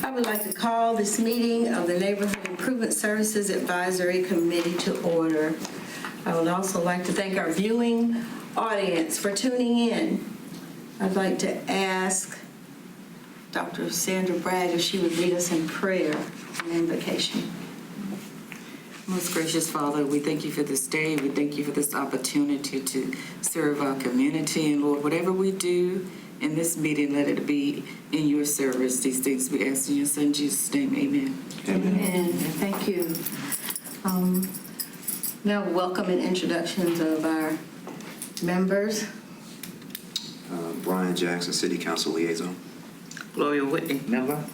I would like to call this meeting of the Neighborhood Improvement Services Advisory Committee to order. I would also like to thank our viewing audience for tuning in. I'd like to ask Dr. Sandra Bragg if she would lead us in prayer and invocation. Most gracious Father, we thank you for this day. We thank you for this opportunity to serve our community. And Lord, whatever we do in this meeting, let it be in your service. These things we ask in your Son, Jesus' name. Amen. Amen. Thank you. Now welcome and introductions of our members. Brian Jackson, City Council Liaison. Gloria Whitney, member.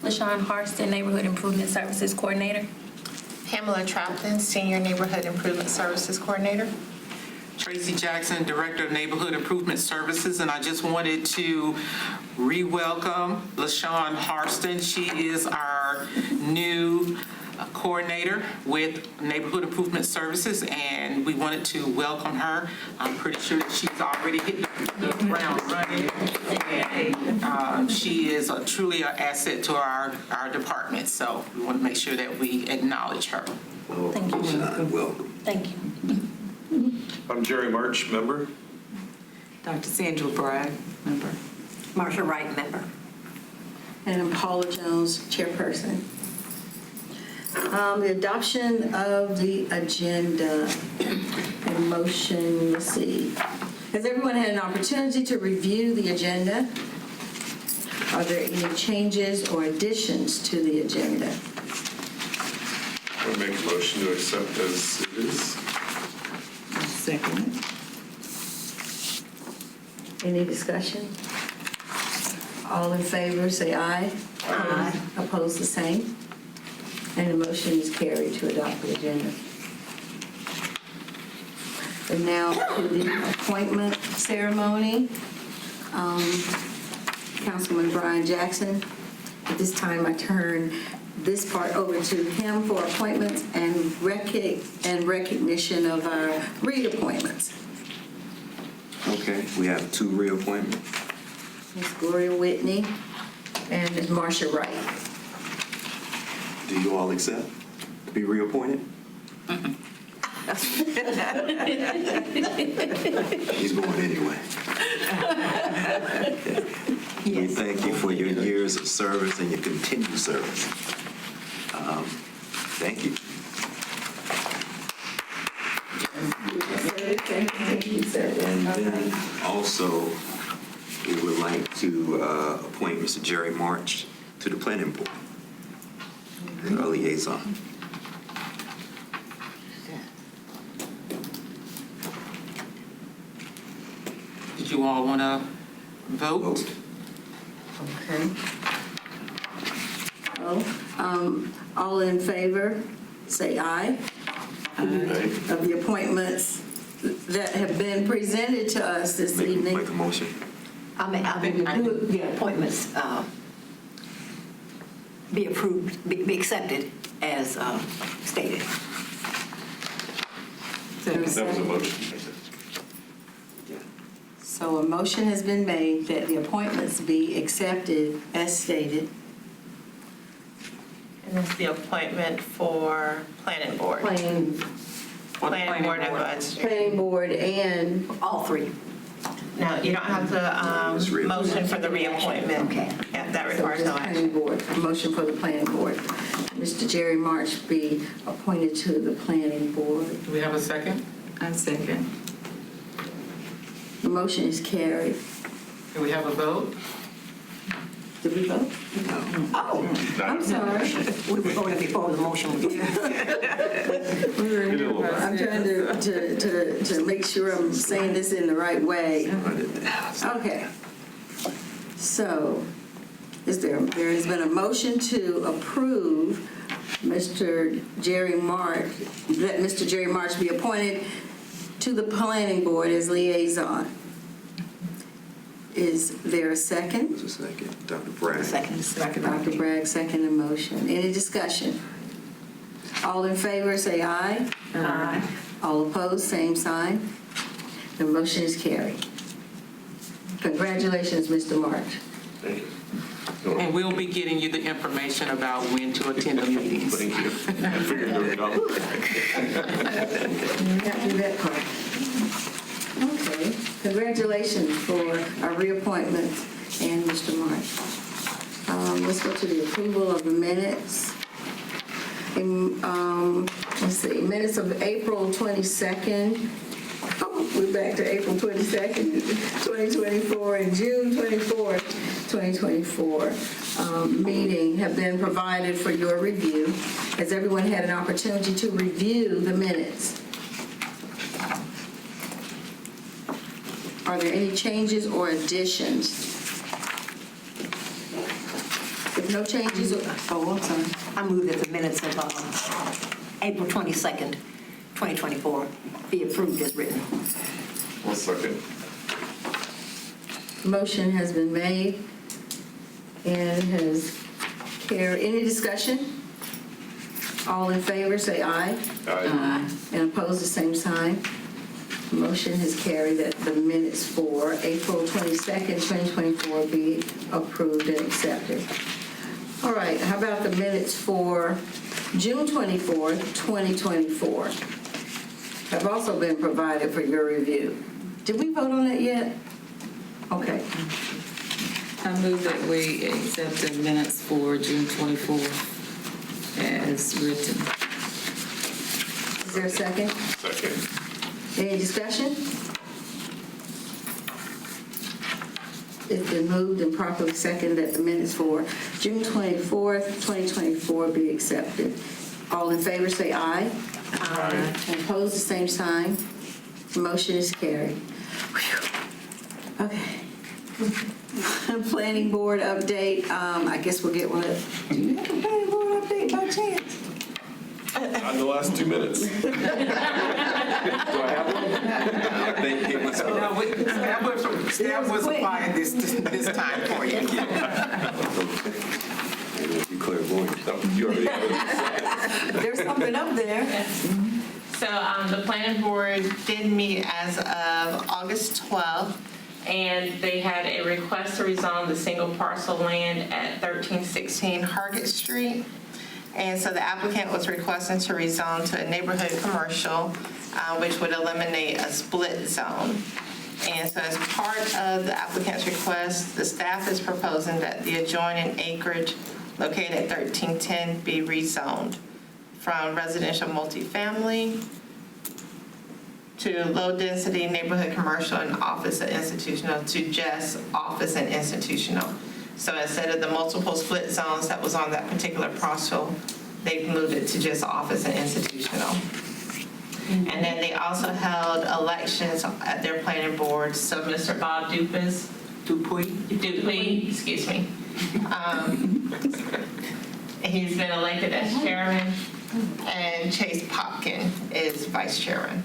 LaShawn Harston, Neighborhood Improvement Services Coordinator. Pamela Troutman, Senior Neighborhood Improvement Services Coordinator. Tracy Jackson, Director of Neighborhood Improvement Services, and I just wanted to re-welcome LaShawn Harston. She is our new coordinator with Neighborhood Improvement Services, and we wanted to welcome her. I'm pretty sure that she's already hit the ground running, and she is truly an asset to our department, so we want to make sure that we acknowledge her. Thank you. Welcome. Thank you. I'm Jerry March, member. Dr. Sandra Bragg, member. Marsha Wright, member. And I'm Paula Jones, chairperson. The adoption of the agenda and motion, let's see. Has everyone had an opportunity to review the agenda? Are there any changes or additions to the agenda? I would make a motion to accept as it is. Second. Any discussion? All in favor, say aye. Aye. Opposed, the same. And the motion is carried to adopt the agenda. And now to the appointment ceremony. Councilman Brian Jackson. At this time, I turn this part over to him for appointments and recognition of our reappointments. Okay, we have two reappointments. Ms. Gloria Whitney and Ms. Marsha Wright. Do you all accept to be reappointed? He's going anyway. We thank you for your years of service and your continued service. Thank you. Thank you, sir. And then also, we would like to appoint Mr. Jerry March to the Planning Board as our liaison. Did you all want to vote? Okay. All in favor, say aye. Of the appointments that have been presented to us this evening. Make a motion. I mean, the appointments be approved, be accepted as stated. That was a motion. So a motion has been made that the appointments be accepted as stated. And this is the appointment for Planning Board. Planning Advisory. Board and All three. No, you don't have to motion for the reappointment. Okay. Yeah, that requires no Planning action. Board, a motion for the Planning Board. Mr. Jerry March be appointed to the Planning Board. Do we have a second? I second. The motion is carried. Do we have a vote? Did we vote? Oh, I'm sorry. We were voting before the motion was. I'm trying to make sure I'm saying this in the right way. Okay. So, there has been a motion to approve Mr. Jerry March, let Mr. Jerry March be appointed to the Planning Board as liaison. Is there a second? Who's a second? Dr. Bragg. Second. Dr. Bragg, second the motion. Any discussion? All in favor, say aye. Aye. All opposed, same sign. The motion is carried. Congratulations, Mr. March. Thank you. And we'll be getting you the information about when to attend the meetings. Thank you. I figured it would help. You got to do that part. Okay, congratulations for our reappointment and Mr. March. Let's go to the approval of the minutes. Let's see, minutes of April 22nd. Oh, we're back to April 22nd, 2024, and June 24th, 2024 meeting have been provided for your review. Has everyone had an opportunity to review the minutes? Are there any changes or additions? If no changes, I'm sorry. I move that the minutes of April 22nd, 2024 be approved as written. 1 second. Motion has been made and has carried. Any discussion? All in favor, say aye. Aye. And opposed, the same sign. Motion has carried that the minutes for April 22nd, 2024 be approved and accepted. All right, how about the minutes for June 24th, 2024? Have also been provided for your review. Did we vote on that yet? Okay. I move that we accept the minutes for June 24th as written. Is there a second? Second. Any discussion? It's been moved and properly seconded that the minutes for June 24th, 2024 be accepted. All in favor say aye. Aye. And opposed, the same sign. Motion is carried. Whew. Okay. Planning board update. I guess we'll get one. Do you have a planning board update by chance? Not in the last 2 minutes. Do I have one? I think it was. Staff was quiet this time for you. You clairvoyant. You already have it. There's something up there. So the planning board did meet as of August 12th, and they had a request to rezone the single parcel land at 1316 Hargett Street. And so the applicant was requesting to rezone to a neighborhood commercial, which would eliminate a split zone. And so as part of the applicant's request, the staff is proposing that the adjoining acreage located at 1310 be rezoned from residential multifamily to low-density neighborhood commercial and office and institutional to just office and institutional. So instead of the multiple split zones that was on that particular parcel, they've moved it to just office and institutional. And then they also held elections at their planning board. So Mr. Bob Dupuy, excuse me. He's been elected as chairman, and Chase Popkin is vice chairman.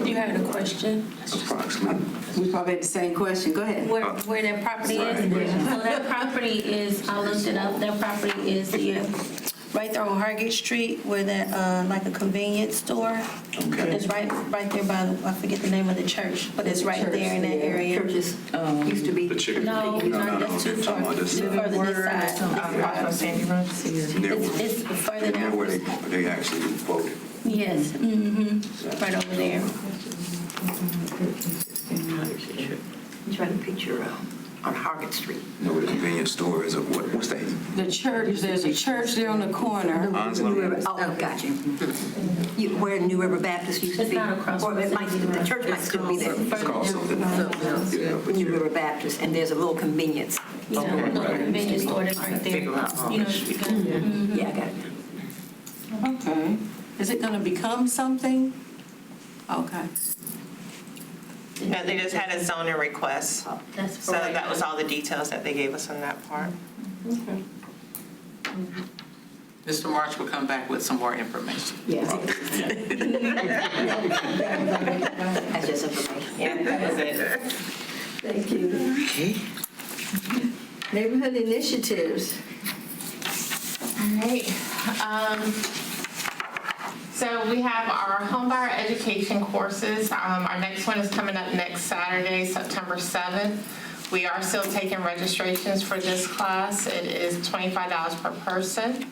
You had a question? Approximately. We probably had the same question. Go ahead. Where that property is? So that property is, I looked it up, that property is right there on Hargett Street where that, like a convenience store. Okay. It's right there by, I forget the name of the church, but it's right there in that area. Churches used to be. The chicken. No, that's too far. Talking about this Too further this side. Across from Sandy Run. It's further Near where down. they actually voted. Yes, right over there. I'm trying to picture on Hargett Street. You know where the convenience store is, or what's that? The church, there's a church there on the corner. New River, oh, got you. Where New River Baptist used to It's be. not across Or it might, the church might still be there. It's called something else. Yeah, but New you're- River Baptist, and there's a little convenience. Yeah, little convenience store that's right there. Figure out all You know, this shit. Yeah, I got it. Okay. Is it going to become something? Okay. No, they just had a zoning request. That's So for right that was now. all the details that they gave us on that part. Mr. March will come back with some more information. Yeah. That's just information. Yeah, that was it. Thank you. Neighborhood initiatives. All right. So we have our homebuyer education courses. Our next one is coming up next Saturday, September 7th. We are still taking registrations for this class. It is $25 per person.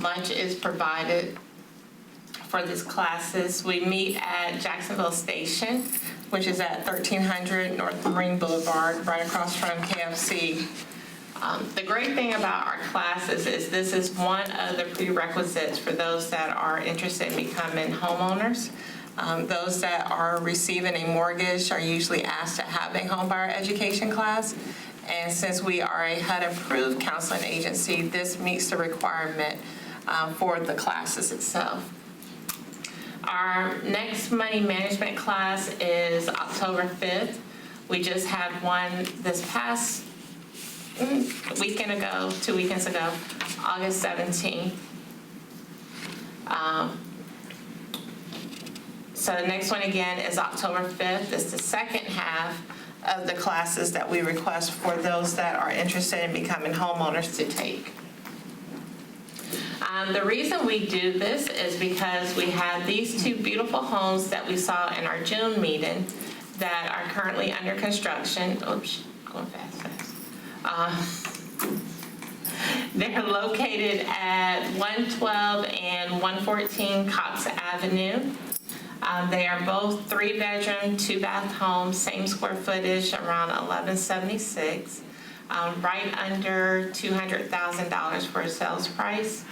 Lunch is provided for these classes. We meet at Jacksonville Station, which is at 1300 North Marine Boulevard, right across from KFC. The great thing about our classes is this is one of the prerequisites for those that are interested in becoming homeowners. Those that are receiving a mortgage are usually asked to have a homebuyer education class. And since we are a HUD-approved counseling agency, this meets the requirement for the classes itself. Our next money management class is October 5th. We just had one this past weekend ago, 2 weekends ago, August 17th. So the next one again is October 5th. It's the second half of the classes that we request for those that are interested in becoming homeowners to take. The reason we do this is because we have these two beautiful homes that we saw in our June meeting that are currently under construction. Oops, going fast. They're located at 112 and 114 Cox Avenue. They are both 3-bedroom, 2-bath homes, same square footage, around 1176, right under $200,000 for a sales price.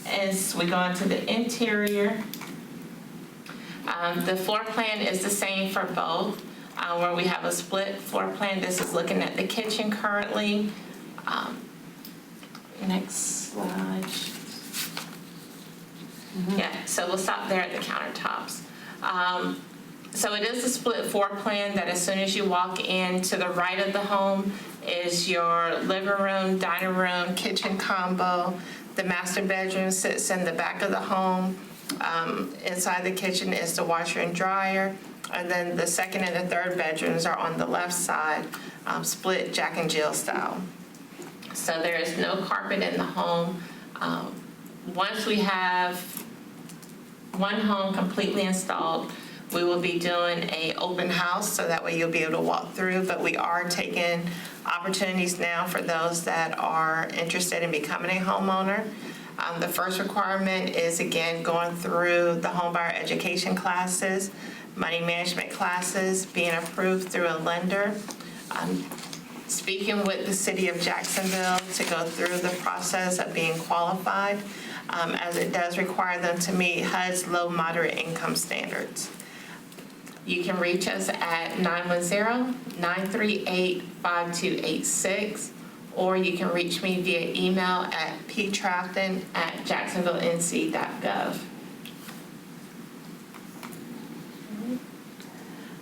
As we go into the interior, the floor plan is the same for both, where we have a split floor plan. This is looking at the kitchen currently. Next slide. Yeah, so we'll stop there at the countertops. So it is a split floor plan that as soon as you walk in, to the right of the home is your living room, dining room, kitchen combo. The master bedroom sits in the back of the home. Inside the kitchen is the washer and dryer. And then the second and the third bedrooms are on the left side, split Jack and Jill style. So there is no carpet in the home. Once we have one home completely installed, we will be doing an open house, so that way you'll be able to walk through, but we are taking opportunities now for those that are interested in becoming a homeowner. The first requirement is, again, going through the homebuyer education classes, money management classes, being approved through a lender, speaking with the city of Jacksonville to go through the process of being qualified, as it does require them to meet HUD's low moderate income standards. You can reach us at 910-938-5286, or you can reach me via email at ptrafton@jacksonvillenc.gov.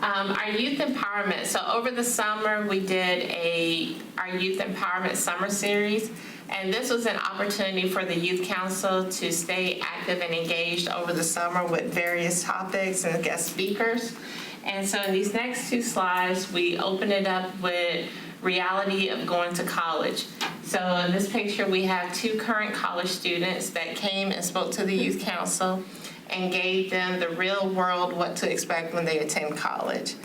Our youth empowerment. So over the summer, we did our youth empowerment summer series. And this was an opportunity for the Youth Council to stay active and engaged over the summer with various topics and guest speakers. And so in these next two slides, we open it up with reality of going to college. So in this picture, we have two current college students that came and spoke to the Youth Council and gave them the real world what to expect when they attend college.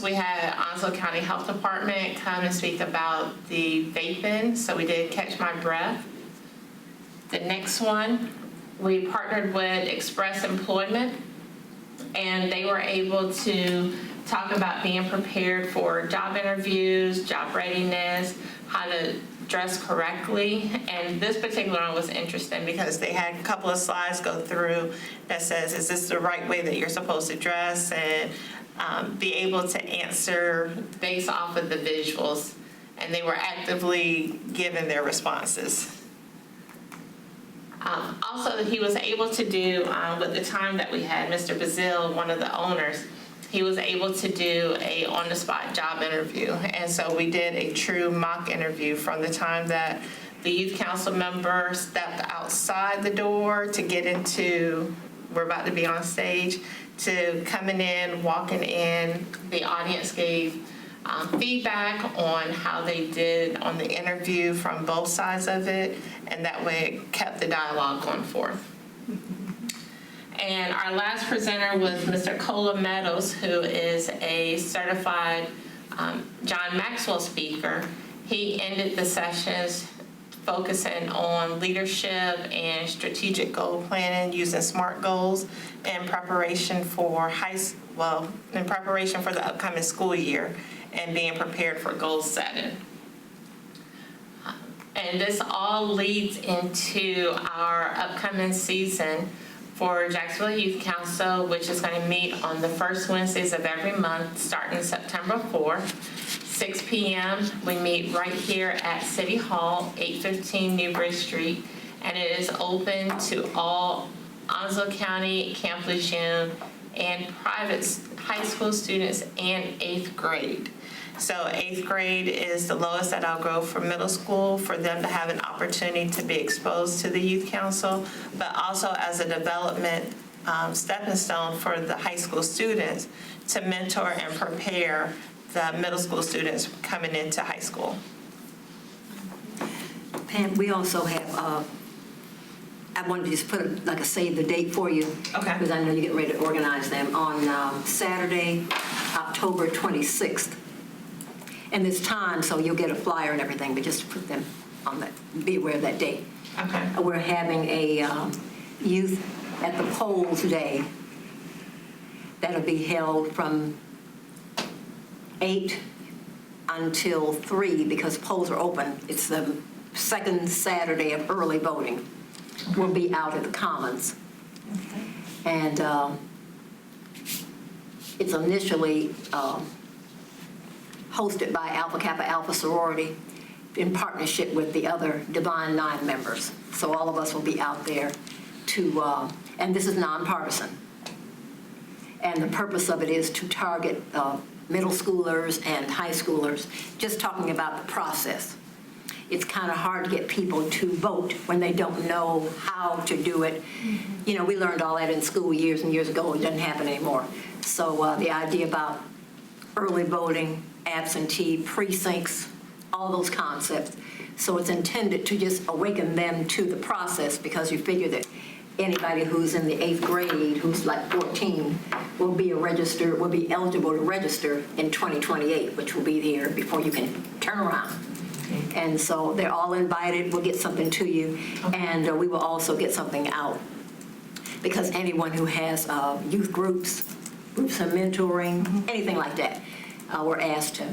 We had Onslow County Health Department come and speak about the vaping, so we did Catch My Breath. The next one, we partnered with Express Employment, and they were able to talk about being prepared for job interviews, job readiness, how to dress correctly. And this particular one was interesting because they had a couple of slides go through that says, is this the right way that you're supposed to dress? And be able to answer based off of the visuals. And they were actively given their responses. Also, he was able to do, with the time that we had, Mr. Bazil, one of the owners, he was able to do a on-the-spot job interview. And so we did a true mock interview from the time that the youth council member stepped outside the door to get into, we're about to be on stage, to coming in, walking in. The audience gave feedback on how they did on the interview from both sides of it, and that way it kept the dialogue going forth. And our last presenter was Mr. Cola Meadows, who is a certified John Maxwell speaker. He ended the sessions focusing on leadership and strategic goal planning using SMART goals in preparation for the upcoming school year and being prepared for goal setting. And this all leads into our upcoming season for Jacksonville Youth Council, which is going to meet on the first Wednesdays of every month, starting September 4th, 6 p.m. We meet right here at City Hall, 815 Newbury Street, and it is open to all Onslow County, Camp Lejeune, and private high school students and 8th grade. So 8th grade is the lowest that I'll go for middle school, for them to have an opportunity to be exposed to the youth council, but also as a development stepping stone for the high school students to mentor and prepare the middle school students coming into high school. Pam, we also have, I wanted to just put like a save the date for you. Okay. Because I know you're getting ready to organize them. On Saturday, October 26th. And there's time, so you'll get a flyer and everything, but just put them on that, be aware of that date. Okay. We're having a youth at the polls day that'll be held from 8 until 3 because polls are open. It's the second Saturday of early voting. We'll be out at the Commons. And it's initially hosted by Alpha Kappa Alpha sorority in partnership with the other Divine Nine members. So all of us will be out there to, and this is nonpartisan. And the purpose of it is to target middle schoolers and high schoolers, just talking about the process. It's kind of hard to get people to vote when they don't know how to do it. You know, we learned all that in school years and years ago. It doesn't happen anymore. So the idea about early voting, absentee, precincts, all those concepts. So it's intended to just awaken them to the process because you figure that anybody who's in the 8th grade, who's like 14, will be eligible to register in 2028, which will be the year before you can turn around. And so they're all invited. We'll get something to you, and we will also get something out because anyone who has youth groups of mentoring, anything like that, we're asked to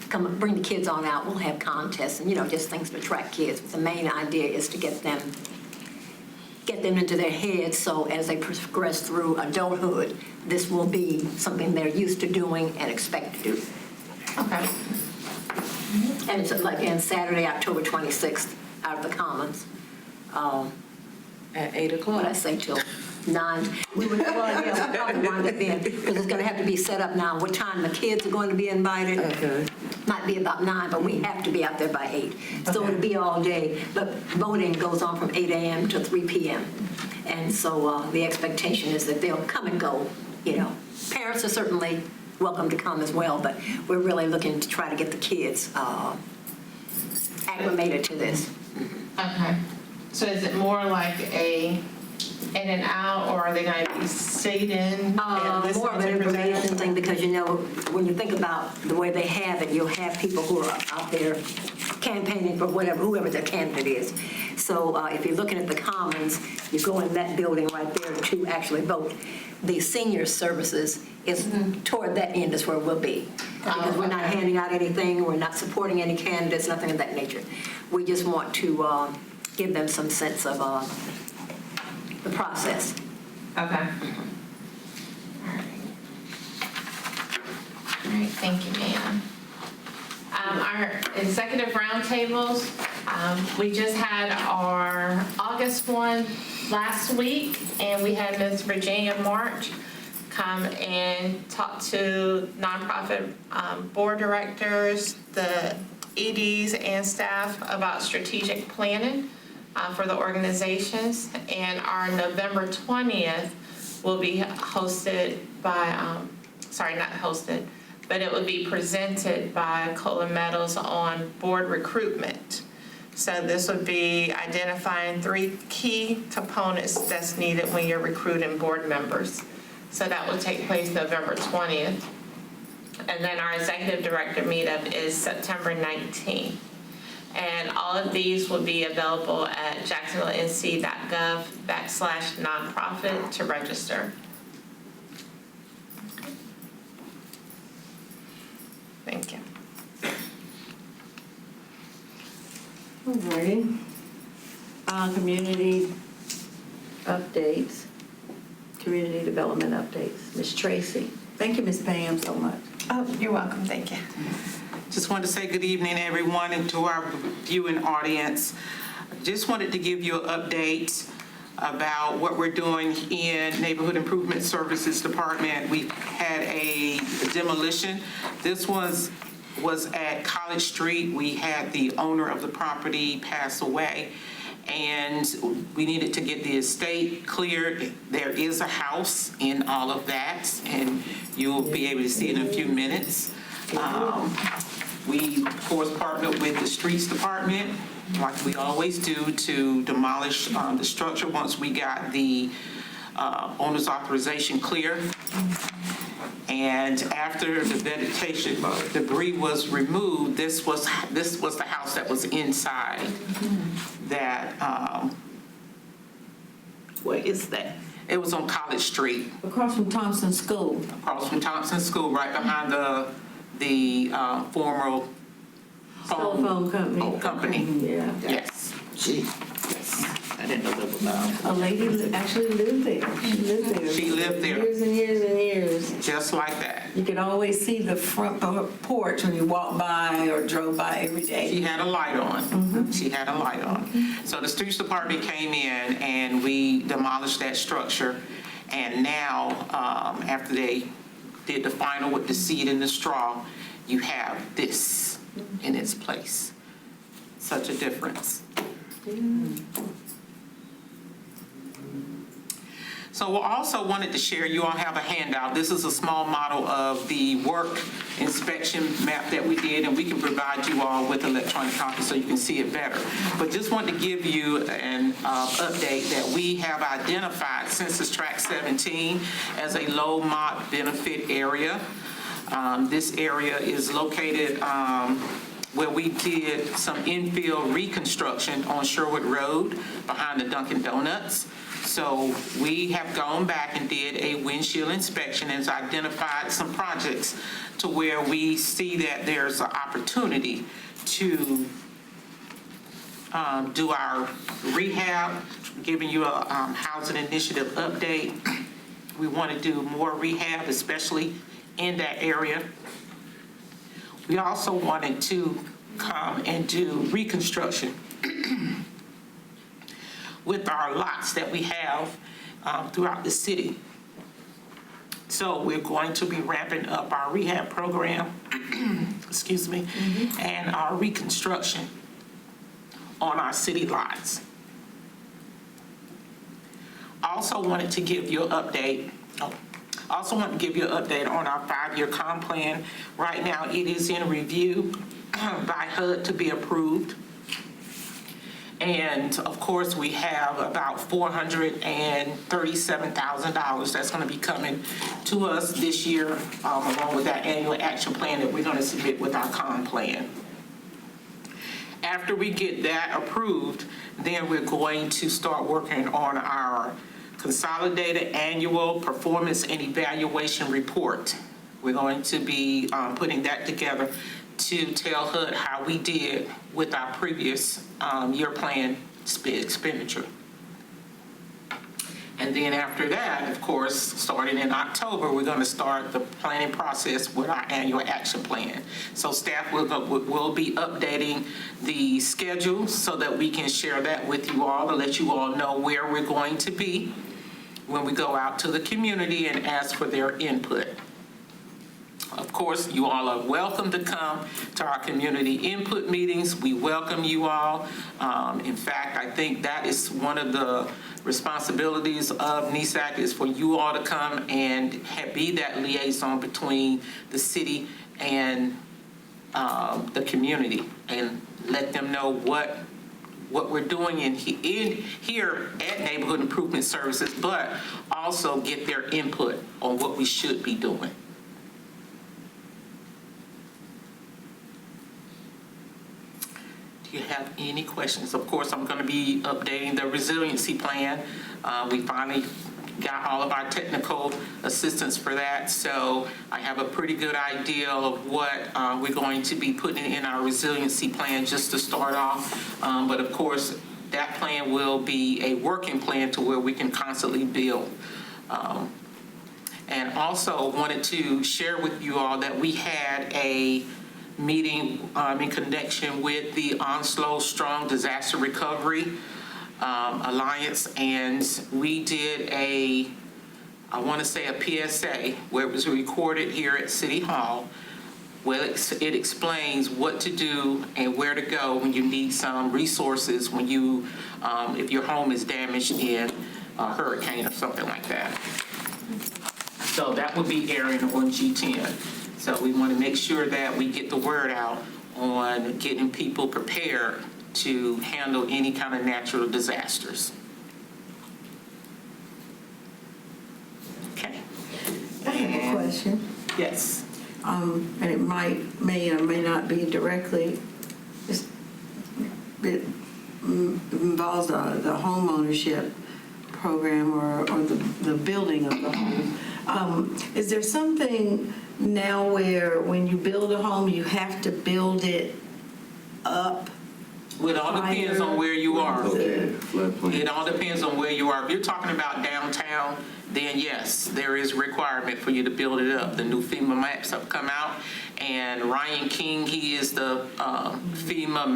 come bring the kids on out. We'll have contests and, just things to attract kids. But the main idea is to get them into their heads so as they progress through adulthood, this will be something they're used to doing and expect to do. Okay. And it's like Saturday, October 26th, out of the Commons. At 8 o'clock. What I say till 9. We would probably wind up in because it's going to have to be set up now. What time the kids are going to be invited? Okay. Might be about 9, but we have to be out there by 8. So it'll be all day. But voting goes on from 8 a.m. to 3 p.m. And so the expectation is that they'll come and go. Parents are certainly welcome to come as well, but we're really looking to try to get the kids acclimated to this. Okay. So is it more like a in and out, or are they going to be stayed in? More of an information thing because, when you think about the way they have it, you'll have people who are out there campaigning for whoever their candidate is. So if you're looking at the Commons, you go in that building right there to actually vote. The senior services is toward that end is where we'll be. Because we're not handing out anything, we're not supporting any candidates, nothing of that nature. We just want to give them some sense of the process. Okay. All right. All right, thank you, ma'am. Our executive roundtables, we just had our August one last week, and we had Ms. Virginia March come and talk to nonprofit board directors, the EDs and staff about strategic planning for the organizations. And our November 20th will be hosted by, not hosted, but it will be presented by Cola Meadows on board recruitment. So this would be identifying 3 key components that's needed when you're recruiting board members. So that will take place November 20th. And then our executive director meetup is September 19th. And all of these will be available at jacksonvillenc.gov/nonprofit to register. Thank you. All righty. Community updates, community development updates. Ms. Tracy. Thank you, Ms. Pam, so much. Oh, you're welcome. Thank you. Just wanted to say good evening, everyone, and to our viewing audience. Just wanted to give you an update about what we're doing in Neighborhood Improvement Services Department. We had a demolition. This was at College Street. We had the owner of the property pass away, and we needed to get the estate cleared. There is a house in all of that, and you'll be able to see it in a few minutes. We, of course, partnered with the Streets Department, like we always do, to demolish the structure once we got the owner's authorization clear. And after the vegetation debris was removed, this was the house that was inside that, what is that? It was on College Street. Across from Thompson School. Across from Thompson School, right behind the former Telephone company. company. Yeah. Yes. Gee, I didn't know that was out. A lady actually lived there. She lived there. She lived there. Years and years and years. Just like that. You could always see the front porch when you walked by or drove by every day. She had a light on. She had a light on. So the Streets Department came in and we demolished that structure. And now, after they did the final with the seed and the straw, you have this in its place. Such a difference. So we also wanted to share, you all have a handout. This is a small model of the work inspection map that we did, and we can provide you all with electronic copies so you can see it better. But just wanted to give you an update that we have identified Census Tract 17 as a low mod benefit area. This area is located where we did some infill reconstruction on Sherwood Road behind the Dunkin' Donuts. So we have gone back and did a windshield inspection and has identified some projects to where we see that there's an opportunity to do our rehab, giving you a housing initiative update. We want to do more rehab, especially in that area. We also wanted to come and do reconstruction with our lots that we have throughout the city. So we're going to be ramping up our rehab program, excuse me, and our reconstruction on our city lots. Also wanted to give you an update. On our 5-year comp plan. Right now, it is in review by HUD to be approved. And of course, we have about $437,000 that's going to be coming to us this year, along with that annual action plan that we're going to submit with our comp plan. After we get that approved, then we're going to start working on our consolidated annual performance and evaluation report. We're going to be putting that together to tell HUD how we did with our previous year plan expenditure. And then after that, of course, starting in October, we're going to start the planning process with our annual action plan. So staff will be updating the schedule so that we can share that with you all to let you all know where we're going to be when we go out to the community and ask for their input. Of course, you all are welcome to come to our community input meetings. We welcome you all. In fact, I think that is one of the responsibilities of NESAC is for you all to come and be that liaison between the city and the community and let them know what what we're doing in here at Neighborhood Improvement Services, but also get their input on what we should be doing. Do you have any questions? Of course, I'm going to be updating the resiliency plan. We finally got all of our technical assistance for that, so I have a pretty good idea of what we're going to be putting in our resiliency plan just to start off. But of course, that plan will be a working plan to where we can constantly build. And also wanted to share with you all that we had a meeting in connection with the Onslow Strong Disaster Recovery Alliance, and we did I want to say a PSA where it was recorded here at City Hall. Well, it explains what to do and where to go when you need some resources when you, if your home is damaged in a hurricane or something like that. So that would be airing on G10. So we want to make sure that we get the word out on getting people prepared to handle any kind of natural disasters. Okay. I have a question. Yes. And it may or may not be directly, it involves the home ownership program or the building of the home. Is there something now where when you build a home, you have to build it up? Well, it all depends on where you are. Okay, floodplain. It all depends on where you are. If you're talking about downtown, then yes, there is a requirement for you to build it up. The new FEMA maps have come out, and Ryan King, he is the FEMA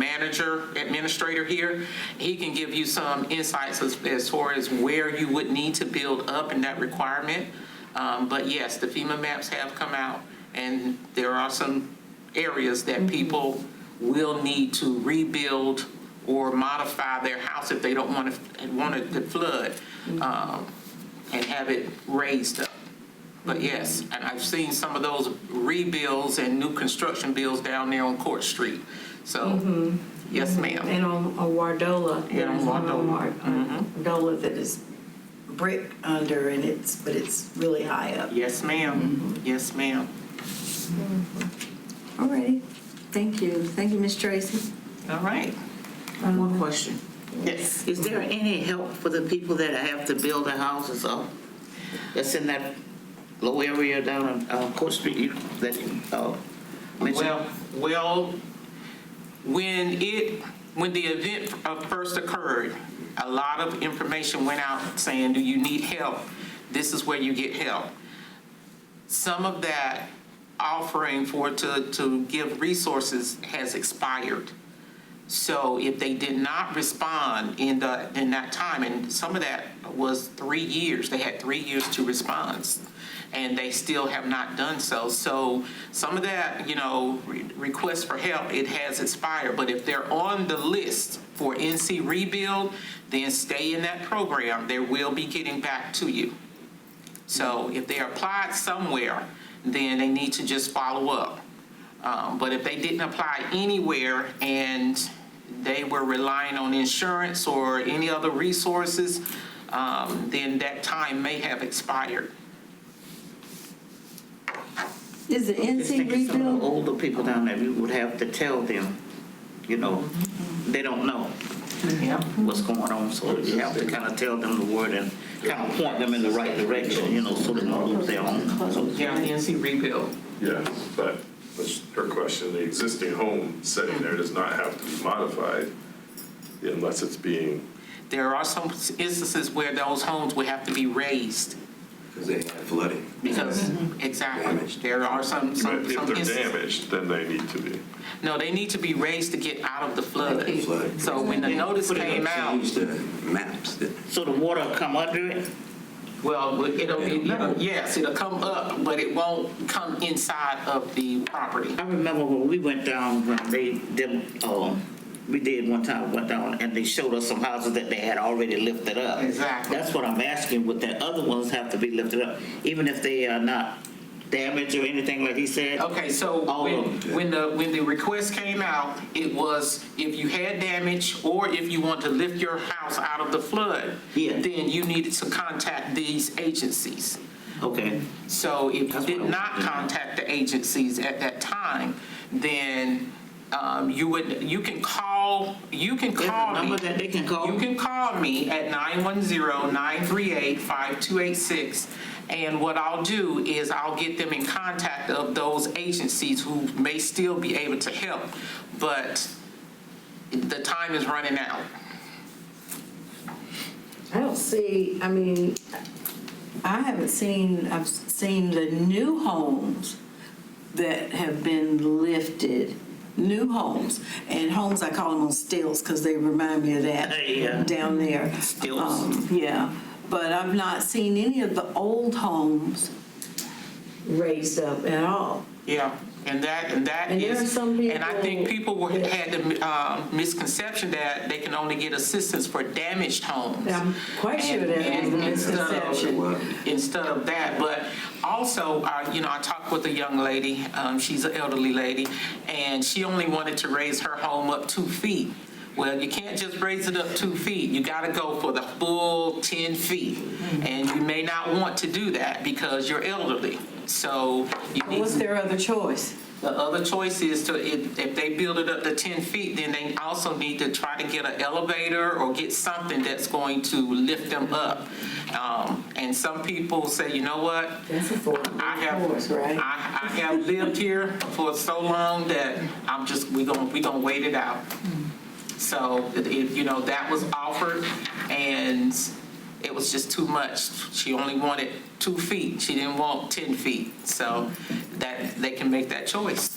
administrator here. He can give you some insights as far as where you would need to build up in that requirement. But yes, the FEMA maps have come out, and there are some areas that people will need to rebuild or modify their house if they don't want it to flood and have it raised up. But yes, and I've seen some of those rebuilds and new construction builds down there on Court Street. So, yes, ma'am. And on Wardola. Yeah, on Wardola. Wardola that is brick under, and but it's really high up. Yes, ma'am. Yes, ma'am. All righty. Thank you. Thank you, Ms. Tracy. All right. One more question. Yes. Is there any help for the people that have to build their houses up? That's in that low area down on Court Street that you mentioned? Well, when the event first occurred, a lot of information went out saying, do you need help? This is where you get help. Some of that offering to give resources has expired. So if they did not respond in that time, and some of that was 3 years, they had 3 years to respond, and they still have not done so. So some of that, request for help, it has expired. But if they're on the list for NC Rebuild, then stay in that program. They will be getting back to you. So if they applied somewhere, then they need to just follow up. But if they didn't apply anywhere and they were relying on insurance or any other resources, then that time may have expired. Is the Just NC thinking some of the rebuild? older people down there, we would have to tell them, they don't know Yeah. what's going on, so you have to kind of tell them the word and kind of point them in the right direction, so they don't lose their own. So, Yeah, NC Rebuild. Yes, but her question, the existing home sitting there does not have to be modified unless it's being, There are some instances where those homes would have to be raised Because they had flooding. because, exactly, Damaged. there are some if they're instances. damaged, then they need to be. No, they need to be raised to get out of the flood. Flood. So when the notice But they came out, changed the maps. so the water come under it? well, it'll come up, but it won't come inside of the property. I remember when we went down, when we did one time, went down and they showed us some houses that they had already lifted up. Exactly. That's what I'm asking, would the other ones have to be lifted up, even if they are not damage or anything like he said? Okay, so All of them. when the request came out, it was if you had damage or if you want to lift your house out of the flood, Yeah. then you needed to contact these agencies. Okay. So if you That's did what I not was thinking. contact the agencies at that time, then you can call There's a me. number that they can call? You can call me at 910-938-5286, and what I'll do is I'll get them in contact of those agencies who may still be able to help, but the time is running out. I don't see, I mean, I've seen the new homes that have been lifted, new homes, and homes, I call them on stilts because they remind me of that Yeah. down there. Stilts. Yeah, but I've not seen any of the old homes raised up at all. Yeah, and that And there are is, some and I think people people had the misconception that they can only get assistance for damaged homes. I'm quite sure that was a And misconception. Instead of that, but also, I talked with a young lady, she's an elderly lady, and she only wanted to raise her home up 2 feet. Well, you can't just raise it up 2 feet. You got to go for the full 10 feet. And you may not want to do that because you're elderly. So you need What's their other choice? the other choice is to, if they build it up to 10 feet, then they also need to try to get an elevator or get something that's going to lift them up. And some people say, you know what? That's affordable, I have, of course, right? I have lived here for so long that we're gonna wait it out. So, that was offered, and it was just too much. She only wanted 2 feet. She didn't want 10 feet. So that they can make that choice.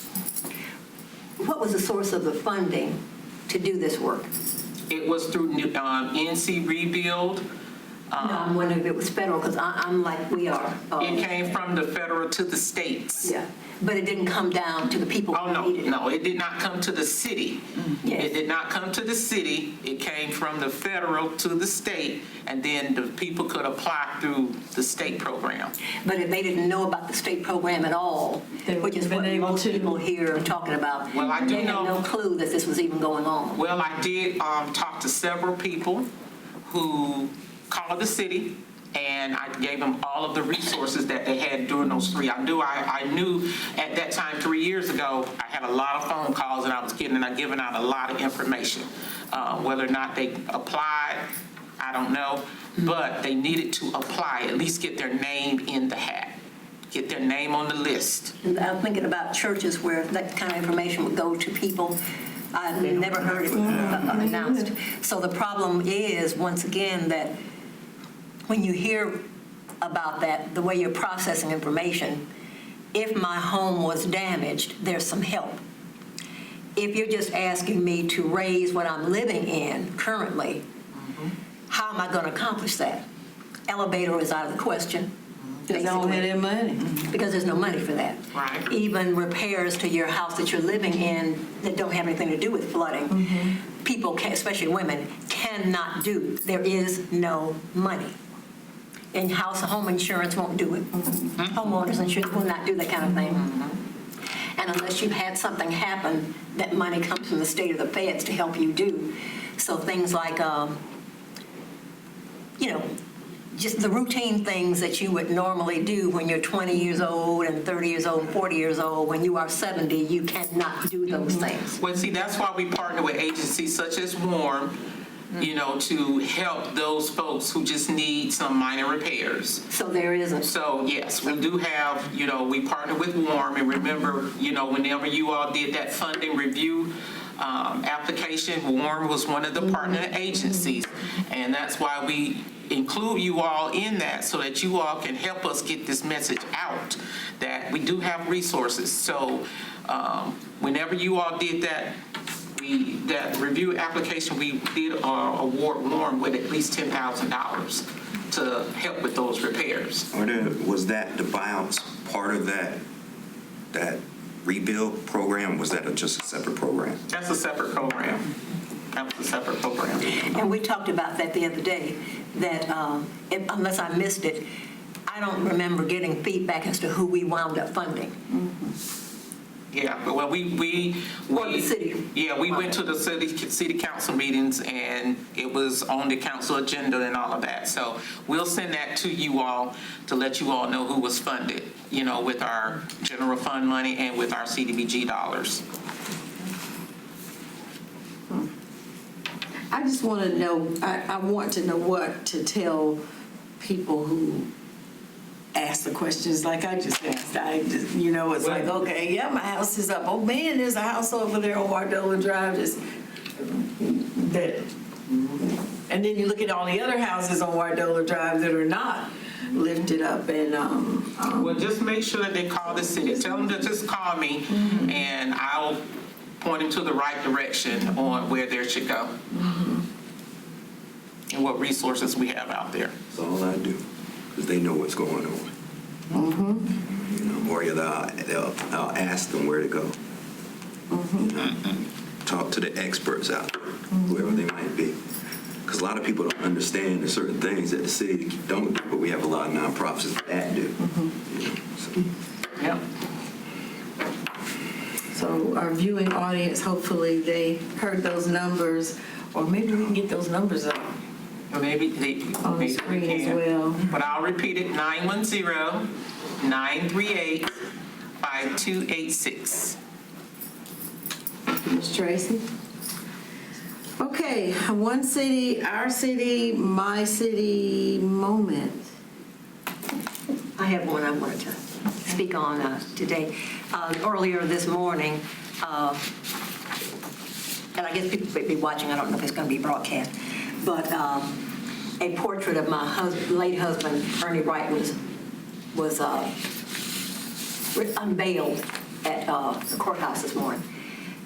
What was the source of the funding to do this work? It was through NC Rebuild. No, I'm wondering if it was federal, because I'm like we are. It came from the federal to the states. Yeah, but it didn't come down to the people Oh, who needed it. no, it did not come to the city. Yes. It did not come to the city. It came from the federal to the state, and then the people could apply through the state program. But if they didn't know about the state program at all, They which is wouldn't what have been able most to. people here are talking about, Well, I do they had know- no clue that this was even going on. Well, I did talk to several people who called the city, and I gave them all of the resources that they had during those 3. I knew at that time, 3 years ago, I had a lot of phone calls and I was giving out a lot of information. Whether or not they applied, I don't know, but they needed to apply, at least get their name in the hat, get their name on the list. And I'm thinking about churches where that kind of information would go to people. I've never heard it announced. So the problem is, once again, that when you hear about that, the way you're processing information, if my home was damaged, there's some help. If you're just asking me to raise what I'm living in currently, how am I going to accomplish that? Elevator is out of the question. Because they don't have their money. Because there's no money for that. Right. Even repairs to your house that you're living in that don't have anything to do with flooding, people, especially women, cannot do. There is no money. And home insurance won't do it. Homeowners insurance will not do that kind of thing. And unless you've had something happen, that money comes from the state or the feds to help you do. So things like, just the routine things that you would normally do when you're 20 years old and 30 years old and 40 years old. When you are 70, you cannot do those things. Well, see, that's why we partner with agencies such as WARM, to help those folks who just need some minor repairs. So there isn't. So, yes, we do have, we partner with WARM, and remember, whenever you all did that funding review application, WARM was one of the partner agencies, and that's why we include you all in that, so that you all can help us get this message out, that we do have resources. So whenever you all did that review application, we did award WARM with at least $10,000 to help with those repairs. Was that the buyouts part of that rebuild program? Was that just a separate program? That's a separate program. That was a separate program. And we talked about that the other day, that unless I missed it, I I don't remember getting feedback as to who we wound up funding. Yeah, but well, we Or the city. Yeah, we went to the city council meetings, and it was on the council agenda and all of that. So we'll send that to you all to let you all know who was funded, you know, with our general fund money and with our CDBG dollars. I just want to know, I want to know what to tell people who ask the questions like I just asked. I just, you know, it's like, okay, yeah, my house is up. Oh, man, there's a house over there on Wardola Drive that, and then you look at all the other houses on Wardola Drive that are not lifted up and, Well, just make sure that they call the city. Tell them to just call me, and I'll point them to the right direction on where they should go and what resources we have out there. That's all I do, because they know what's going on. You know, or either I'll ask them where to go. You know, talk to the experts out there, whoever they might be. Because a lot of people don't understand there's certain things that the city don't do, but we have a lot of nonprofits that do. You know, so. Yep. so our viewing audience, hopefully they heard those numbers, or maybe we can get those numbers up Or maybe on the maybe screen we as can. well. But I'll repeat it, 910-938-5286. Ms. Tracy? Okay, one city, our city, my city moment. I have one I wanted to speak on today. Earlier this morning, and I guess people may be watching, I don't know if it's going to be broadcast, but a portrait of my late husband, Ernie Wright, was unveiled at the courthouse this morning.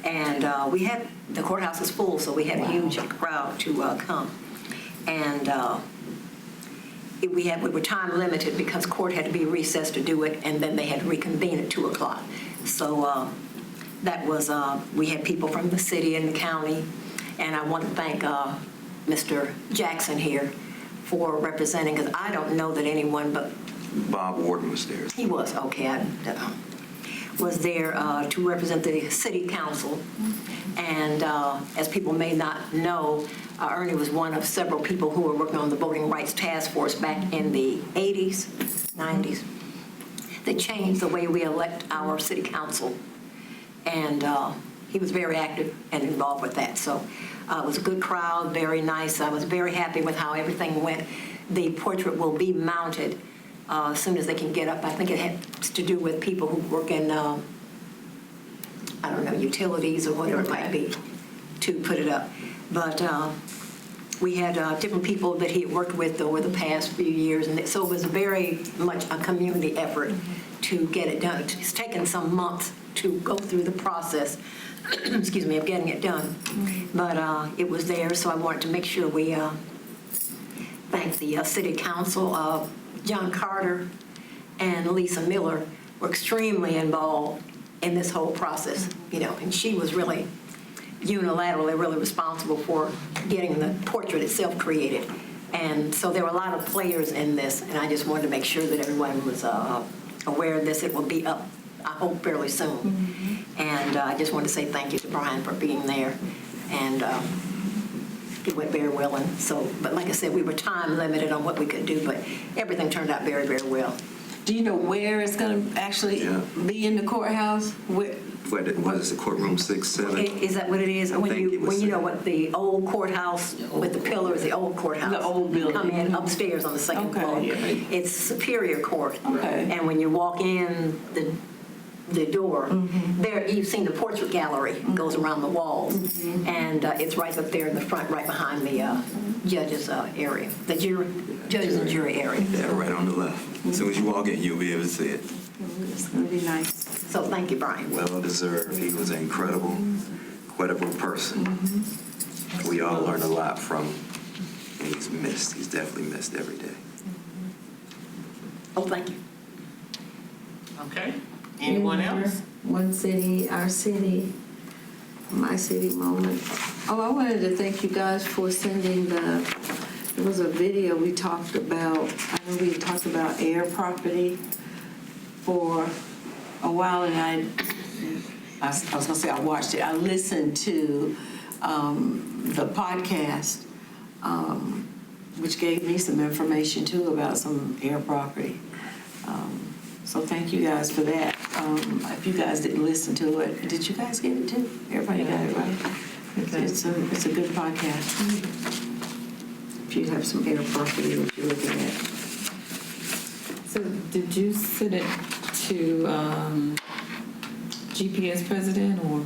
And the courthouse is full, so we had a huge crowd to come. And we were time limited because court had to be recessed to do it, and then they had to reconvene at 2 o'clock. So that was, we had people from the city and the county, and I want to thank Mr. Jackson here for representing, because I don't know that anyone but... Bob Warden was there. He was, okay. Was there to represent the city council. And as people may not know, Ernie was one of several people who were working on the Voting Rights Task Force back in the 80s, 90s. They changed the way we elect our city council. And he was very active and involved with that. So it was a good crowd, very nice. I was very happy with how everything went. The portrait will be mounted as soon as they can get up. I think it has to do with people who work in, I don't know, utilities or whatever it might be, to put it up. But we had different people that he had worked with over the past few years, and so it was very much a community effort to get it done. It's taken some months to go through the process, excuse me, of getting it done. But it was there, so I wanted to make sure we thank the city council. John Carter and Lisa Miller were extremely involved in this whole process, you know, and she was really unilaterally really responsible for getting the portrait itself created. And so there were a lot of players in this, and I just wanted to make sure that everyone was aware of this. It will be up, I hope, fairly soon. And I just wanted to say thank you to Brian for being there. And it went very well. And so, but like I said, we were time limited on what we could do, but everything turned out very, very well. Do you know where it's going to actually be in the courthouse? What is the courtroom 6, 7? Is that what it is? When you know what the old courthouse with the pillars, the old courthouse. The old building. Come in upstairs on the second floor. It's Superior Court. Okay. And when you walk in the door, there you've seen the portrait gallery goes around the walls, and it's right up there in the front, right behind the judges area, the judges and jury area. Yeah, right on the left. As soon as you walk in, you'll be able to see it. It's going to be nice. So thank you, Brian. Well deserved. He was an incredible person. We all learned a lot from him. And he's missed. He's definitely missed every day. Oh, thank you. Okay. Anyone else? One city, our city, my city moment. Oh, I wanted to thank you guys for sending the There was a video we talked about, I know we had talked about air property for a while, and I was gonna say I watched it. I listened to the podcast, which gave me some information too about some air property. So thank you guys for that. If you guys didn't listen to it, did you guys get it too? Everybody got it, right? It's a good podcast. If you have some air property that you're looking at. So did you send it to GPS president or?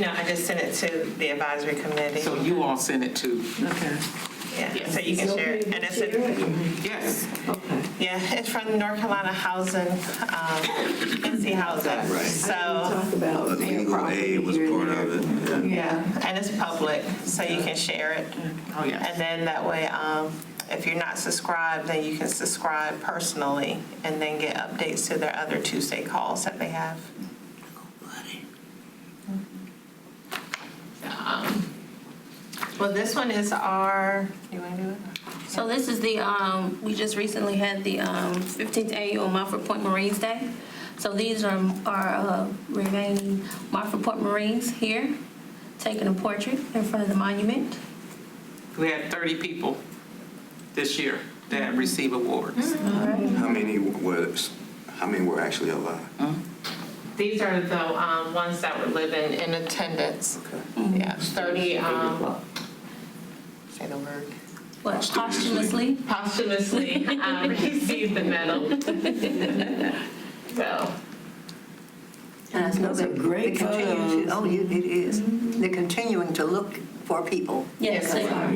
No, I just sent it to the advisory committee. So you all sent it to, Okay. Yeah, so you can share it. And it's yes. Okay. yeah, it's from North Carolina Housing, NC Housing. Right. So, Talk about air Legal property aid was here and part there. of it. yeah, and it's public, so you can share it. Oh, yes. And then that way, if you're not subscribed, then you can subscribe personally and then get updates to their other Tuesday calls that they have. Well, this one is our, you want to do it? So this is the, we just recently had the 15th annual Montford Point Marines Day. So these are our remaining Montford Point Marines here, taking a portrait in front of the monument. We had 30 people this year that received awards. How many were actually alive? These are the ones that were living in attendance. Okay. Yeah, 30, say the word. What, posthumously? Posthumously received the medal. So, And I know Those are great they continue to, photos. it is. They're continuing to look for people. Yes, they are.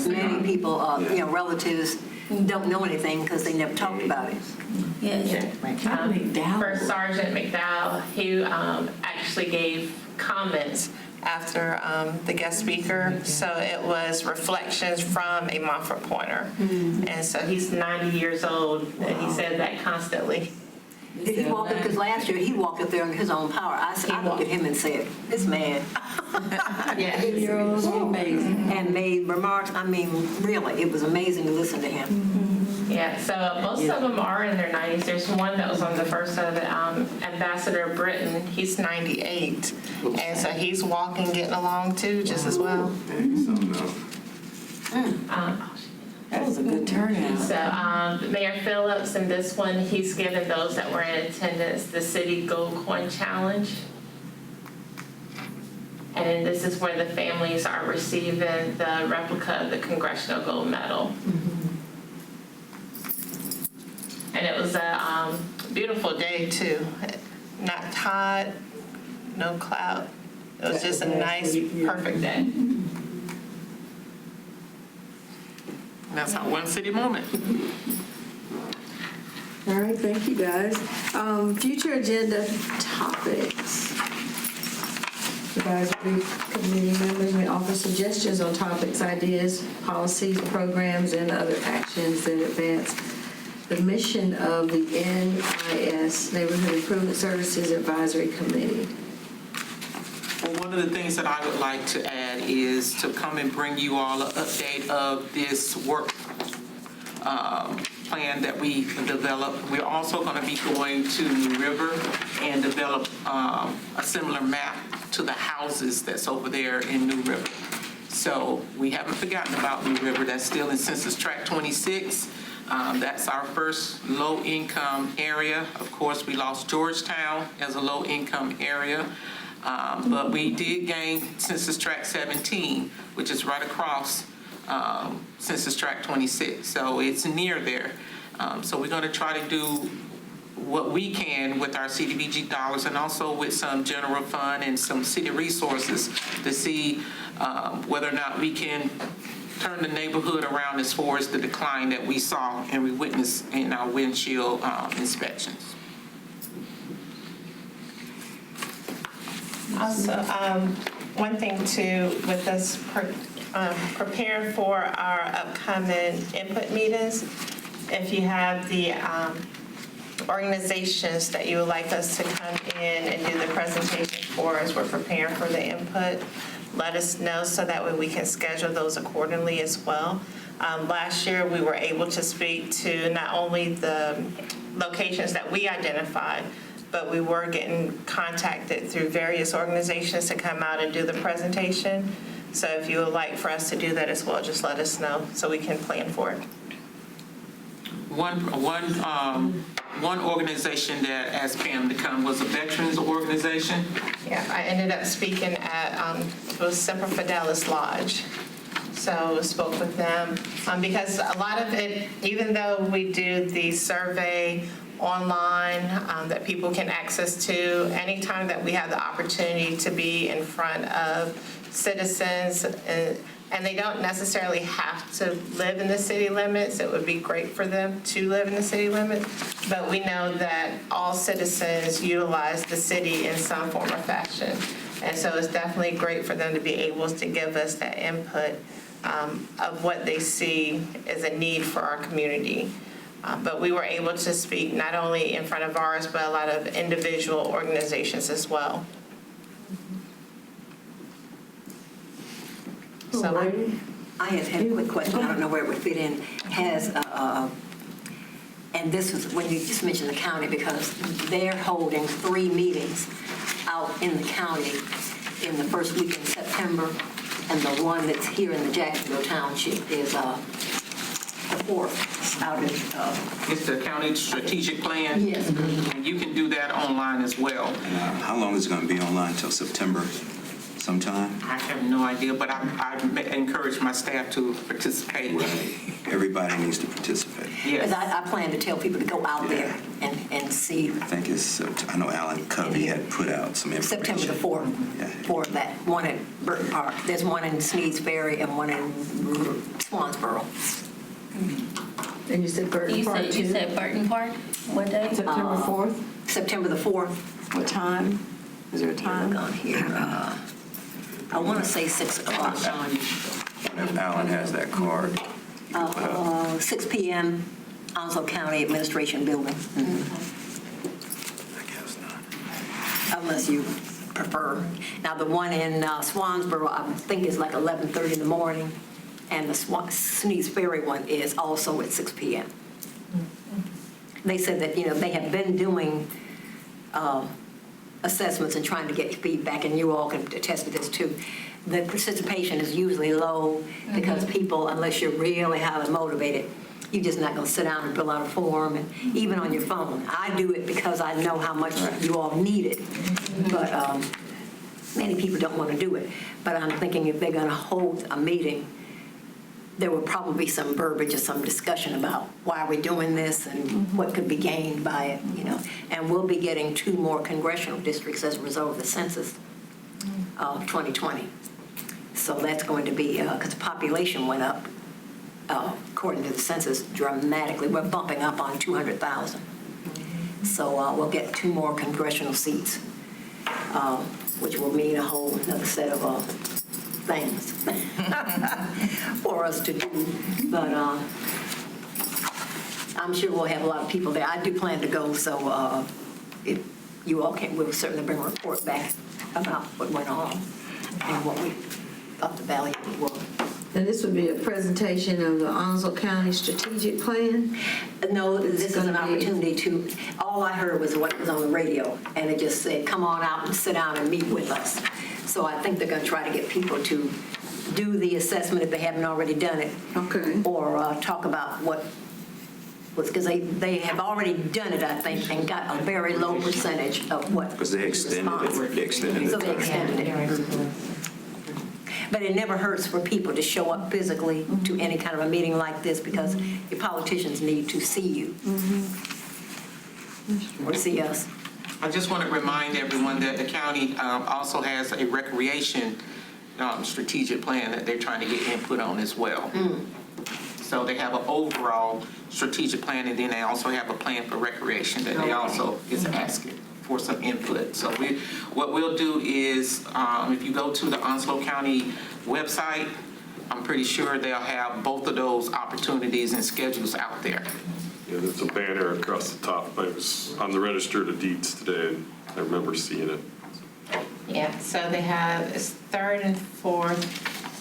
Many people, relatives don't know anything because they never talked about it. Yes. First Sergeant McDowell, he actually gave comments after the guest speaker. So it was reflections from a Montford Pointer. And so he's 90 years old, and he said that constantly. He walked up, because last year he walked up there on his own power. I looked at him and said, this man. Yeah. You're amazing. And made remarks. I mean, really, it was amazing to listen to him. Yeah, so most of them are in their 90s. There's one that was on the first of it, Ambassador Britton. He's 98. And so he's walking, getting along too, just as well. Maybe something else. That was a good turnout. So Mayor Phillips, in this one, he's given those that were in attendance the City Gold Coin Challenge. And this is where the families are receiving the replica of the Congressional Gold Medal. And it was a beautiful day too. Not hot, no cloud. It was just a nice, perfect day. That's our one city moment. All right, thank you, guys. Future agenda topics. Advisory committee members may offer suggestions on topics, ideas, policies, programs, and other actions that advance the mission of the NIS, Neighborhood Improvement Services Advisory Committee. Well, one of the things that I would like to add is to come and bring you all an update of this work plan that we developed. We're also going to be going to New River and develop a similar map to the houses that's over there in New River. So we haven't forgotten about New River. That's still in Census Tract 26. That's our first low-income area. Of course, we lost Georgetown as a low-income area. But we did gain Census Tract 17, which is right across Census Tract 26. So it's near there. So we're going to try to do what we can with our CDBG dollars and also with some general fund and some city resources to see whether or not we can turn the neighborhood around as far as the decline that we saw and we witnessed in our windshield inspections. Also, one thing too, with us preparing for our upcoming input meetings, if you have the organizations that you would like us to come in and do the presentation for as we're preparing for the input, let us know so that way we can schedule those accordingly as well. Last year, we were able to speak to not only the locations that we identified, but we were getting contacted through various organizations to come out and do the presentation. So if you would like for us to do that as well, just let us know so we can plan for it. One organization that asked Pam to come was a veterans organization. Yeah, I ended up speaking at, it was Semper Fidelis Lodge. So spoke with them, because a lot of it, even though we do the survey online that people can access to, anytime that we have the opportunity to be in front of citizens, and they don't necessarily have to live in the city limits, it would be great for them to live in the city limits, but we know that all citizens utilize the city in some form or fashion. And so it's definitely great for them to be able to give us that input of what they see as a need for our community. But we were able to speak not only in front of ours, but a lot of individual organizations as well. So I had a quick question, I don't know where it would fit in, and this was when you just mentioned the county, because they're holding 3 meetings out in the county in the first week in September, and the one that's here in the Jacksonville Township is the 4th out in... It's the county strategic plan. Yes. And you can do that online as well. And how long is it going to be online, till September sometime? I have no idea, but I encourage my staff to participate. Right. Everybody needs to participate. Because Yes. I plan to tell people to go out there and see I think it's, I know Alan Covey had put out some information. September the 4th Yeah. for that, one at Burton Park. There's one in Sneads Ferry and one in Swansboro. And you said Burton Park too? You said Burton Park? What day? September 4th? September the 4th. What time? Is there a time? Look on here. I want to say 6 o'clock. If Alan has that card. 6 p.m., Onslow County Administration Building. I guess not. Unless you prefer. Now, the one in Swansboro, I think is like 11:30 in the morning, and the Sneads Ferry one is also at 6 p.m. They said that, they have been doing assessments and trying to get feedback, and you all can attest to this too. The participation is usually low because people, unless you're really highly motivated, you're just not going to sit down and fill out a form, and even on your phone. I do it because I know how much you all need it, but many people don't want to do it. But I'm thinking if they're going to hold a meeting, there will probably be some verbiage or some discussion about why are we doing this and what could be gained by it, And we'll be getting 2 more congressional districts as a result of the census of 2020. So that's going to be, because the population went up, according to the census, dramatically. We're bumping up on 200,000. So we'll get 2 more congressional seats, which will mean a whole another set of things for us to do. But I'm sure we'll have a lot of people there. I do plan to go, so if you all can, we'll certainly bring a report back about what went on and what we thought the value was. And this would be a presentation of the Onslow County Strategic Plan? No, this is an opportunity to, all I heard was what was on the radio, and it just said, come on out and sit down and meet with us. So I think they're going to try to get people to do the assessment if they haven't already done it. Okay. Or talk about what was, because they have already done it, I think, and got a very low percentage of what. Because they extended it. response. They extended it. So they extended it. But it never hurts for people to show up physically to any kind of a meeting like this, because your politicians need to see you or see us. I just want to remind everyone that the county also has a recreation strategic plan that they're trying to get input on as well. So they have an overall strategic plan, and then they also have a plan for recreation that they also is asking for some input. So what we'll do is, if you go to the Onslow County website, I'm pretty sure they'll have both of those opportunities and schedules out there. Yeah, there's a banner across the top. I was on the register of deeds today, and I remember seeing it. Yeah, so they have, it's 3rd and 4th.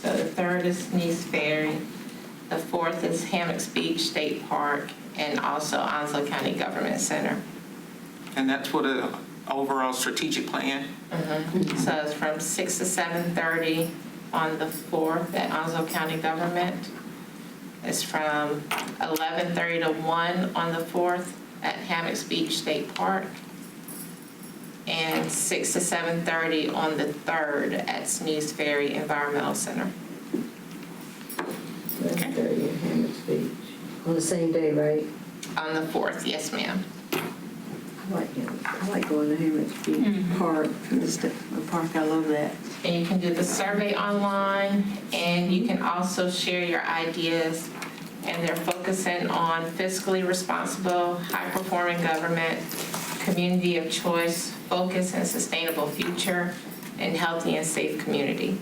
So the 3rd is Sneads Ferry, The 4th is Hammocks Beach State Park and also Onslow County Government Center. And that's for the overall strategic plan? So it's from 6 to 7:30 on the 4th at Onslow County Government. It's from 11:30 to 1 on the 4th at Hammocks Beach State Park. And 6 to 7:30 on the 3rd at Sneeze Ferry Environmental Center. 11:30 at Hammocks Beach. On the same day, right? On the 4th, yes, ma'am. I like going to Hammocks Beach Park. The park, I love that. And you can do the survey online, and you can also share your ideas. And they're focusing on fiscally responsible, high-performing government, community of choice, focus and sustainable future, and healthy and safe community.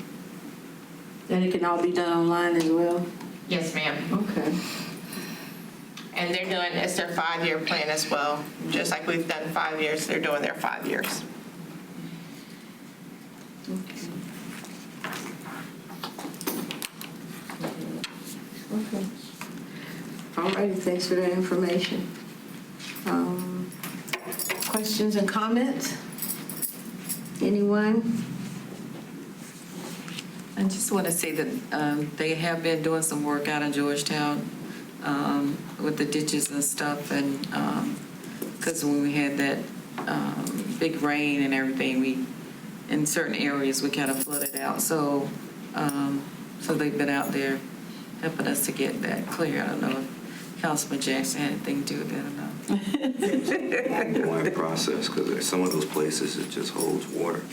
And it can all be done online as well? Yes, ma'am. Okay. And they're doing, it's their 5-year plan as well. Just like we've done 5 years, they're doing their 5 years. Okay. All righty, thanks for that information. Questions and comments? Anyone? I just want to say that they have been doing some work out in Georgetown with the ditches and stuff, and because when we had that big rain and everything, in certain areas we kind of flooded out. So they've been out there helping us to get that clear. I don't know if Councilman Jackson had anything to do with that or not. Ongoing process, because some of those places it just holds water,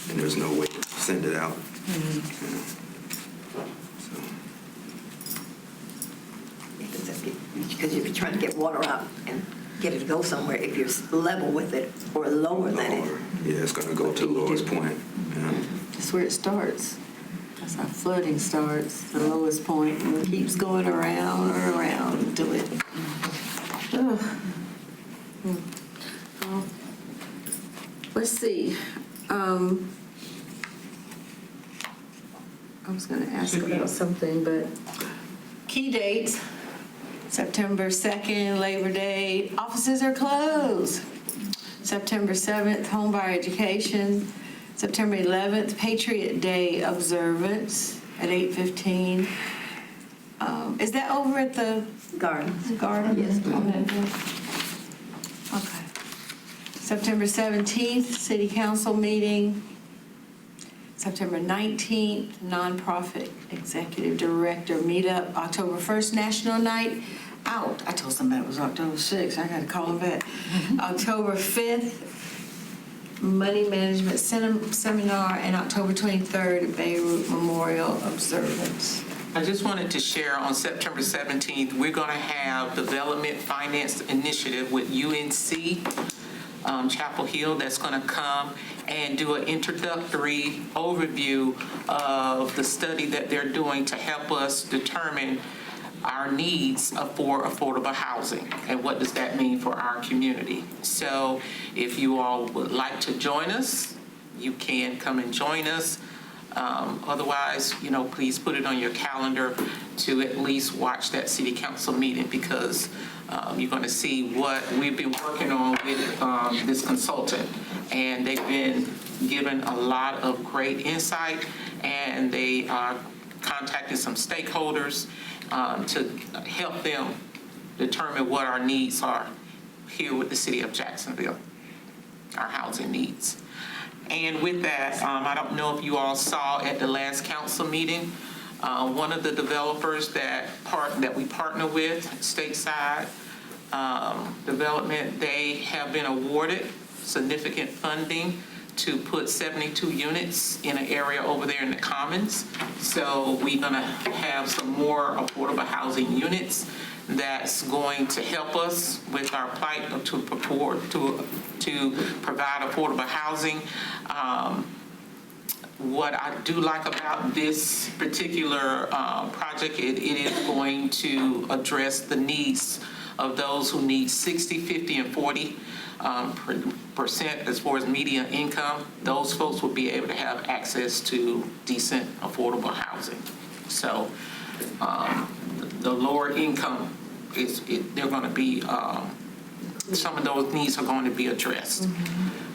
and there's no way to send it out. Because you're trying to get water out and get it to go somewhere, if you're level with it or lower than it. Yeah, it's going to go to the lowest point. Yeah. That's where it starts. That's how flooding starts, the lowest point, and it keeps going around or around until it. Let's see. I was going to ask about something, but key dates. September 2nd, Labor Day, offices are closed. September 7th, Homebuyer Education. September 11th, Patriot Day observance at 8:15. Is that over at the Garden. Garden? Yes, ma'am. Okay. September 17th, City Council meeting. September 19th, Nonprofit Executive Director Meetup. October 1st, National Night Out. I told somebody it was October 6th. I got to call them back. October 5th, Money Management Seminar, and October 23rd, Beirut Memorial Observance. I just wanted to share on September 17th, we're going to have Development Finance Initiative with UNC Chapel Hill that's going to come and do an introductory overview of the study that they're doing to help us determine our needs for affordable housing and what does that mean for our community. So if you all would like to join us, you can come and join us. Otherwise, please put it on your calendar to at least watch that city council meeting, because you're going to see what we've been working on with this consultant. And they've been given a lot of great insight, and they are contacting some stakeholders to help them determine what our needs are here with the city of Jacksonville, our housing needs. And with that, I don't know if you all saw at the last council meeting, one of the developers that we partner with, Stateside Development, they have been awarded significant funding to put 72 units in an area over there in the Commons. So we're going to have some more affordable housing units that's going to help us with our plight to provide affordable housing. What I do like about this particular project, it is going to address the needs of those who need 60, 50, and 40% as far as median income. Those folks will be able to have access to decent, affordable housing. So the lower income, they're going to be, some of those needs are going to be addressed.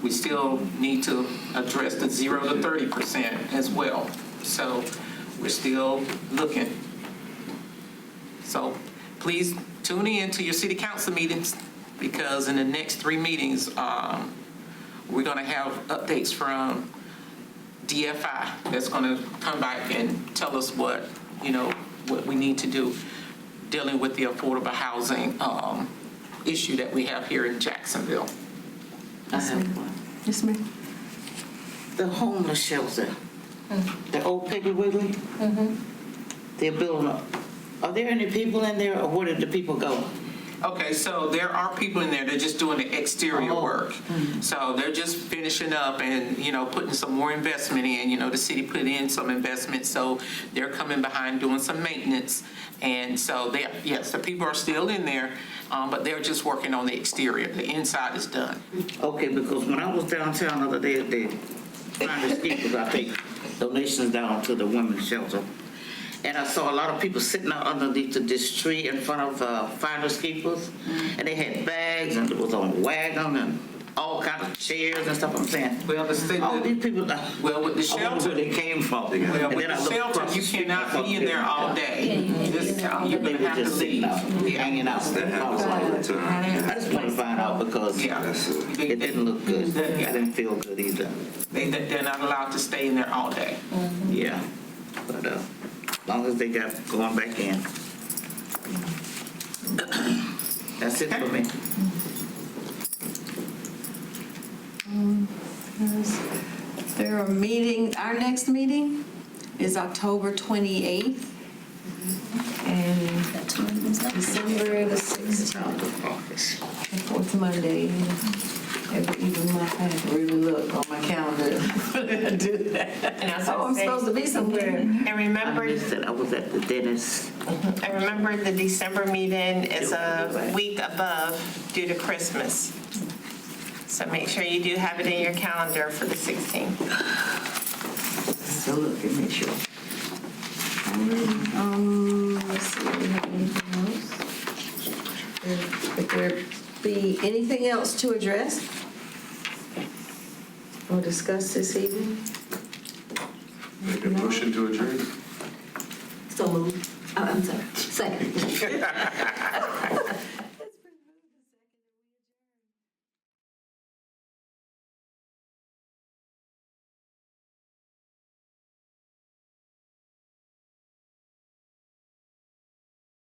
We still need to address the 0 to 30% as well. So we're still looking. So please tune in to your city council meetings, because in the next 3 meetings, we're going to have updates from DFI that's going to come back and tell us what we need to do dealing with the affordable housing issue that we have here in Jacksonville. I have one. Yes, ma'am. The homeless shelter, the old Piggly Wiggly, they're building up. Are there any people in there, or where did the people go? Okay, so there are people in there, they're just doing the exterior work. So they're just finishing up and, putting some more investment in. The city put in some investment, so they're coming behind doing some maintenance. And so yes, the people are still in there, but they're just working on the exterior. The inside is done. Okay, because when I was downtown the other day, they trying to keep, I take donations down to the women's shelter. And I saw a lot of people sitting out underneath this tree in front of Finders Keepers. And they had bags, and it was on a wagon, and all kinds of chairs and stuff. I'm saying, Well, the state, all these people, with the I wonder shelter, where they came from. well, And with then I the looked shelter, across you the street, cannot be in there all day. you can't be in there all day. You're They gonna were have to just sitting leave. out, hanging out. That happens all the time. I just want to find out because Yeah. it didn't look good. I didn't feel good either. They're not allowed to stay in there all day. Yeah, but as long as they got going back in. That's it for me. Our next meeting is October 28th. And Got 2 meetings left. December the 16th, the fourth Monday. Even I have to really look on my calendar to do that. And I was Oh, I'm gonna say- supposed to be somewhere. And I remember, missed it. I was at the dentist. the December meeting is a week above due to Christmas. So make sure you do have it in your calendar for the 16th. So look and make sure. Let's see, do we have anything else? If there be anything else to address or discuss this evening? Make a motion to adjourn. So moved. I'm sorry. Second.